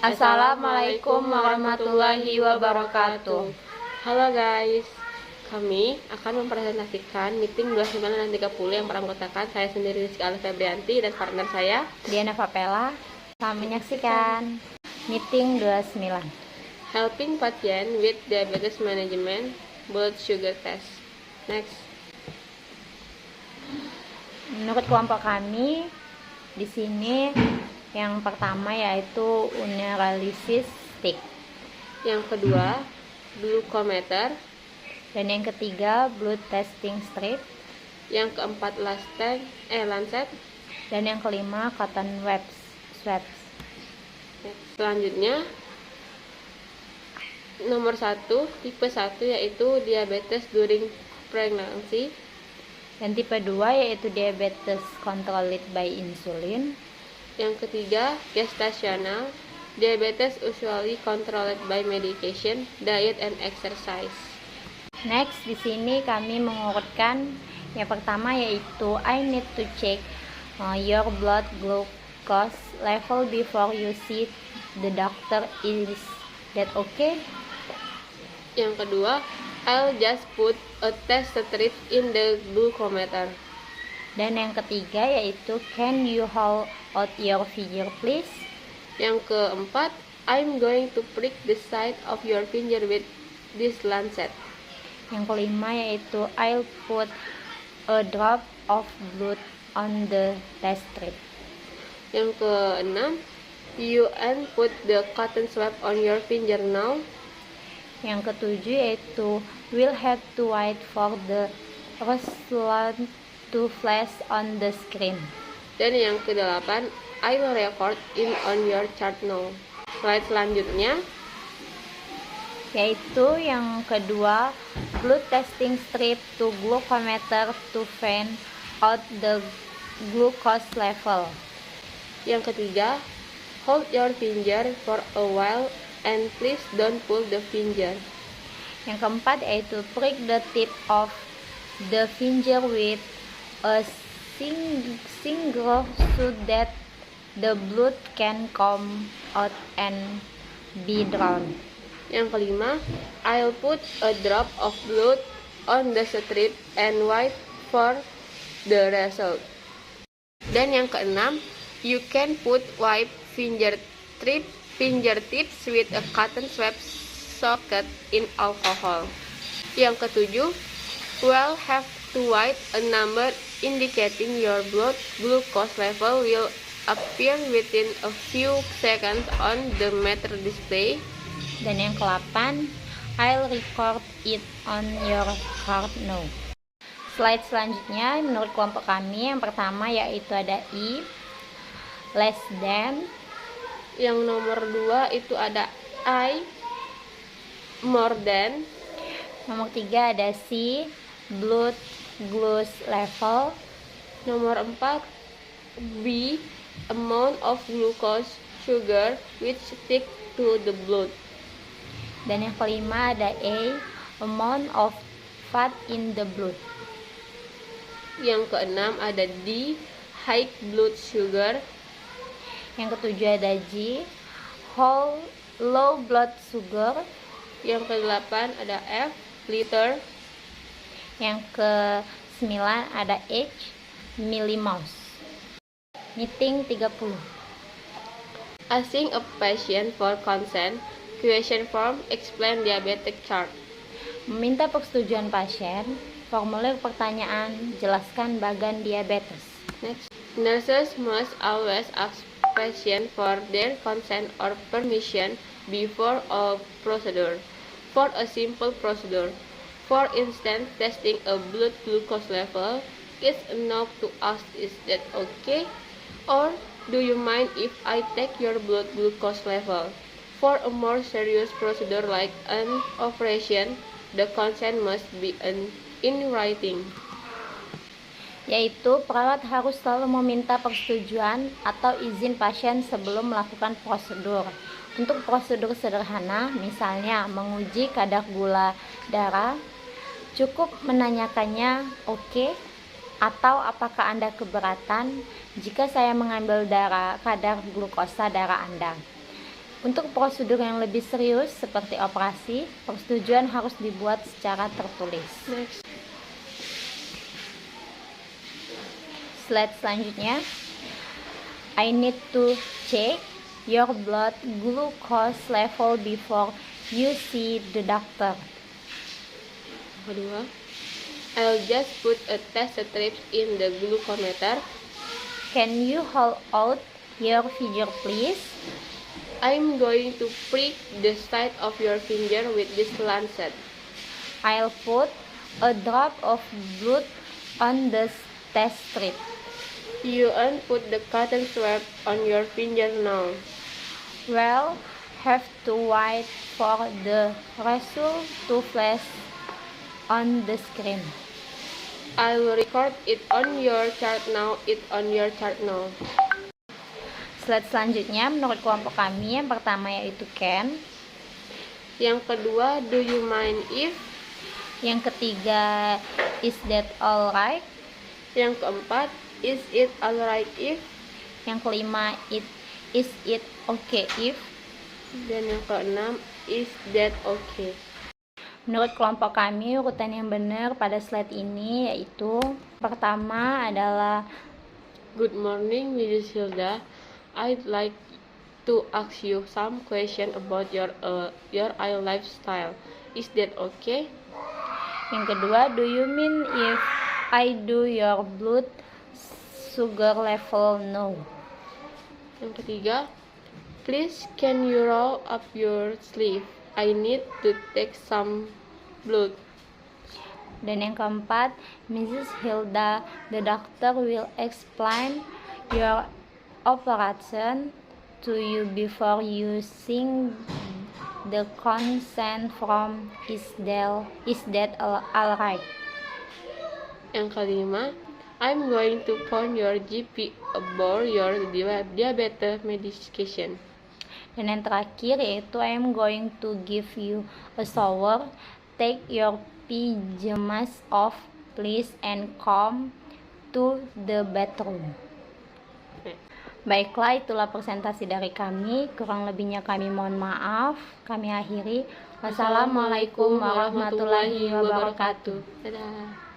Assalamualaikum warahmatullahi wabarakatuh. Halo guys, kami akan mempresentasikan meeting 29 dan 30 yang beranggotakan saya sendiri Rizky Alif Febrianti dan partner saya Diana Papela. Selamat menyaksikan meeting 29. Helping Patient with Diabetes Management Blood Sugar Test. Next. Menurut kelompok kami di sini yang pertama yaitu urinalysis stick, yang kedua glucometer, dan yang ketiga blood testing strip, yang keempat lancet, dan yang kelima cotton swabs. Selanjutnya nomor 1, tipe 1 yaitu diabetes during pregnancy, dan tipe 2 yaitu diabetes controlled by insulin. Yang ketiga gestational diabetes usually controlled by medication, diet and exercise. Next, di sini kami mengurutkan yang pertama yaitu I need to check your blood glucose level before you see the doctor. Is that okay? Yang kedua, I'll just put a test strip in the glucometer. Dan yang ketiga yaitu can you hold out your finger please? Yang keempat, I'm going to prick the side of your finger with this lancet. Yang kelima yaitu I'll put a drop of blood on the test strip. Yang keenam, you and put the cotton swab on your finger now. Yang ketujuh yaitu we'll have to wait for the result to flash on the screen. Dan yang kedelapan, I will record in on your chart now. Slide selanjutnya yaitu yang kedua blood testing strip to glucometer to find out the glucose level. Yang ketiga, hold your finger for a while and please don't pull the finger. Yang keempat yaitu prick the tip of the finger with a single so that the blood can come out and be drawn. Yang kelima, I'll put a drop of blood on the strip and wait for the result. Dan yang keenam, you can put wipe fingertips with a cotton swab soaked in alcohol. Yang ketujuh, we'll have to write a number indicating your blood glucose level will appear within a few seconds on the meter display. Dan yang ke-8, I'll record it on your card now. Slide selanjutnya menurut kelompok kami yang pertama yaitu ada I, less than. Yang nomor 2 itu ada I, more than. Nomor 3 ada C, blood glucose level. Nomor 4, B, amount of glucose sugar which stick to the blood. Dan yang kelima ada A, amount of fat in the blood. Yang keenam ada D, high blood sugar. Yang ketujuh ada G, low blood sugar. Yang ke-8 ada F, liter. Yang ke-9 ada H, millimouse. Meeting 30. Asking a patient for consent, question form, explain diabetic chart. Meminta persetujuan pasien, formulir pertanyaan, jelaskan bagan diabetes. Next, nurses must always ask patient for their consent or permission before a procedure. For a simple procedure, for instance, testing a blood glucose level, it's enough to ask, is that okay? Or do you mind if I take your blood glucose level? For a more serious procedure like an operation, the consent must be in writing. Yaitu perawat harus selalu meminta persetujuan atau izin pasien sebelum melakukan prosedur. Untuk prosedur sederhana, misalnya menguji kadar gula darah, cukup menanyakannya oke, atau apakah Anda keberatan jika saya mengambil kadar glukosa darah Anda. Untuk prosedur yang lebih serius seperti operasi, persetujuan harus dibuat secara tertulis. Next. Slide selanjutnya, I need to check your blood glucose level before you see the doctor. Kedua, I'll just put a test strip in the glucometer. Can you hold out your finger please? I'm going to prick the side of your finger with this lancet. I'll put a drop of blood on the test strip. You put the cotton swab on your finger now. Well, have to wait for the result to flash on the screen. I will record it on your chart now. Slide selanjutnya menurut kelompok kami yang pertama yaitu can. Yang kedua, do you mind if? Yang ketiga, is that alright? Yang keempat, is it alright if? Yang kelima, is it okay if? Dan yang keenam, is that okay? Menurut kelompok kami urutan yang benar pada slide ini yaitu pertama adalah Good morning, Mrs. Hilda. I'd like to ask you some question about your lifestyle. Is that okay? Yang kedua, do you mean if I do your blood sugar level no? Yang ketiga, please can you roll up your sleeve? I need to take some blood. Dan yang keempat, Mrs. Hilda, the doctor will explain your operation to you before using the consent form. Is that alright? Yang kelima, I'm going to phone your GP about your diabetes medication. Dan yang terakhir yaitu I am going to give you a shower. Take your pajamas off please and come to the bathroom. Baiklah, itulah presentasi dari kami. Kurang lebihnya kami mohon maaf. Kami akhiri. Wassalamualaikum warahmatullahi wabarakatuh. Dadah.